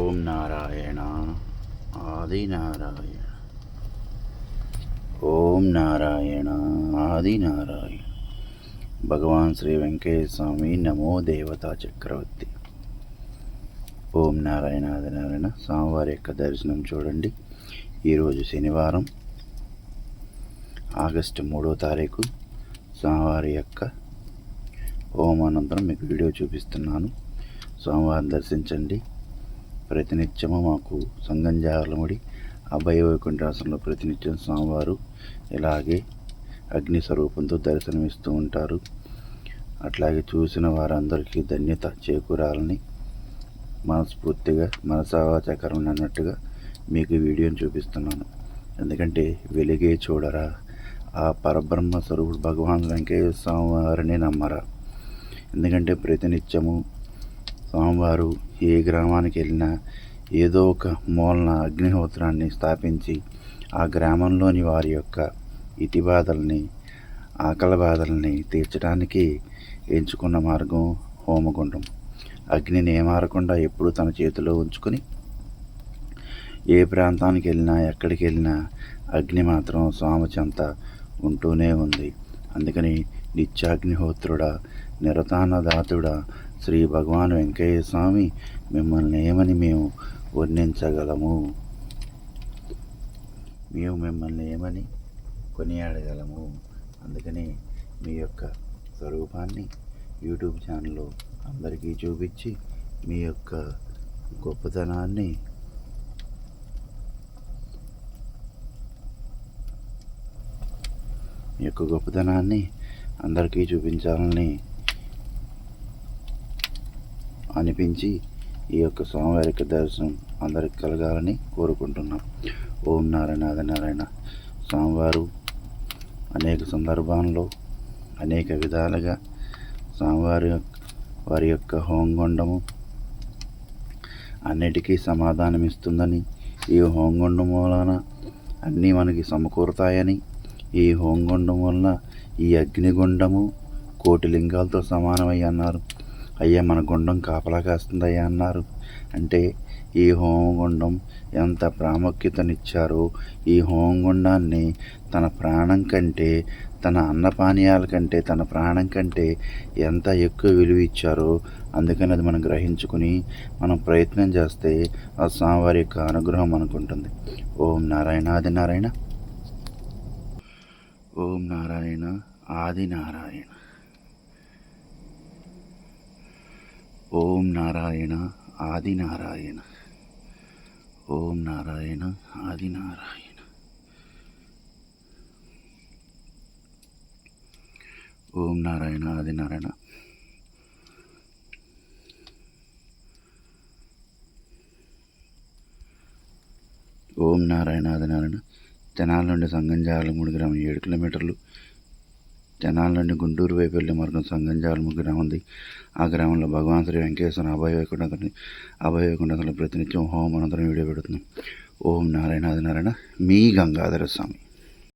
ఓం నారాయణ ఆది నారాయణ. ఓం నారాయణ ఆది నారాయణ. భగవాన్ శ్రీ వెంకటేశ్వర స్వామి నమో దేవతా చక్రవర్తి. ఓం నారాయణ ఆది నారాయణ. స్వామివారి యొక్క దర్శనం చూడండి. ఈరోజు శనివారం ఆగస్టు 3వ తారీఖు స్వామివారి యొక్క హోమానంతరం మీకు వీడియో చూపిస్తున్నాను. స్వామివారిని దర్శించండి. ప్రతినిత్యము మాకు సంగంజాలముడి అభయ వైకుంఠాసనంలో ప్రతినిత్యం స్వామివారు ఇలాగే అగ్ని స్వరూపంతో దర్శనమిస్తూ ఉంటారు. అట్లాగే చూసిన వారందరికీ ధన్యత చేకూరాలని మనస్ఫూర్తిగా మనసావాచకరం అన్నట్టుగా మీకు వీడియోని చూపిస్తున్నాను. ఎందుకంటే వెలిగే చూడరా, ఆ పరబ్రహ్మ స్వరూపుడు భగవాన్ వెంకటేశ్వర స్వామివారిని నమ్మరా. ఎందుకంటే ప్రతినిత్యము స్వామివారు ఏ గ్రామానికి వెళ్ళినా ఏదో ఒక మూలన అగ్నిహోత్రాన్ని స్థాపించి ఆ గ్రామంలోని వారి యొక్క ఇతి బాధల్ని ఆకలి బాధల్ని తీర్చడానికి ఎంచుకున్న మార్గం హోమగుండం. అగ్నిని ఏమారకుండా ఎప్పుడు తన చేతిలో ఉంచుకొని ఏ ప్రాంతానికి వెళ్ళినా ఎక్కడికి వెళ్ళినా అగ్ని మాత్రం స్వామి చెంత ఉంటూనే ఉంది. అందుకని నిత్యాగ్నిహోత్రుడా నిరతానదాతుడా శ్రీ భగవాన్ వెంకయ్య స్వామి మిమ్మల్ని ఏమని మేము వర్ణించగలము, మేము మిమ్మల్ని ఏమని కొనియాడగలము. అందుకని మీ యొక్క స్వరూపాన్ని యూట్యూబ్ ఛానల్లో అందరికీ చూపించి మీ యొక్క గొప్పతనాన్ని అందరికీ చూపించాలని అనిపించి ఈ యొక్క స్వామివారి యొక్క దర్శనం అందరికి కలగాలని కోరుకుంటున్నాం. ఓం నారాయణ ఆది నారాయణ. స్వామివారు అనేక సందర్భాల్లో అనేక విధాలుగా వారి యొక్క హోంగుండము అన్నిటికీ సమాధానమిస్తుందని, ఈ హోంగుండం వలన అన్నీ మనకి సమకూరుతాయని, ఈ హోంగుండం వలన ఈ అగ్నిగుండము కోటి లింగాలతో సమానమై అన్నారు. అయ్యా మన గుండం కాపలా కాస్తుందయ్యా అన్నారు. అంటే ఈ హోమగుండం ఎంత ప్రాముఖ్యతనిచ్చారో, ఈ హోమగుండాన్ని తన ప్రాణం కంటే, తన అన్నపానీయాల కంటే, తన ప్రాణం కంటే ఎంత ఎక్కువ విలువ ఇచ్చారో, అందుకని అది మనం గ్రహించుకుని మనం ప్రయత్నం చేస్తే ఆ స్వామివారి యొక్క అనుగ్రహం మనకు ఉంటుంది. ఓం నారాయణ ఆది నారాయణ. ఓం నారాయణ ఆది నారాయణ. ఓం నారాయణ ఆది నారాయణ. ఓం నారాయణ ఆది నారాయణ. ఓం నారాయణ ఆది నారాయణ. ఓం నారాయణ ఆది నారాయణ. తెనాల నుండి సంగంజాలమూడి గ్రామం 7 కిలోమీటర్లు. తెనాల నుండి గుంటూరు వైపు వెళ్ళే మార్గం సంగంజాలమూడి గ్రామం ఉంది. ఆ గ్రామంలో భగవాన్ శ్రీ వెంకటేశ్వర అభయ వైకుంఠంలో ప్రతినిత్యం హోమం అనంతరం వీడియో పెడుతున్నాం. ఓం నారాయణ ఆది నారాయణ. మీ గంగాధర స్వామి.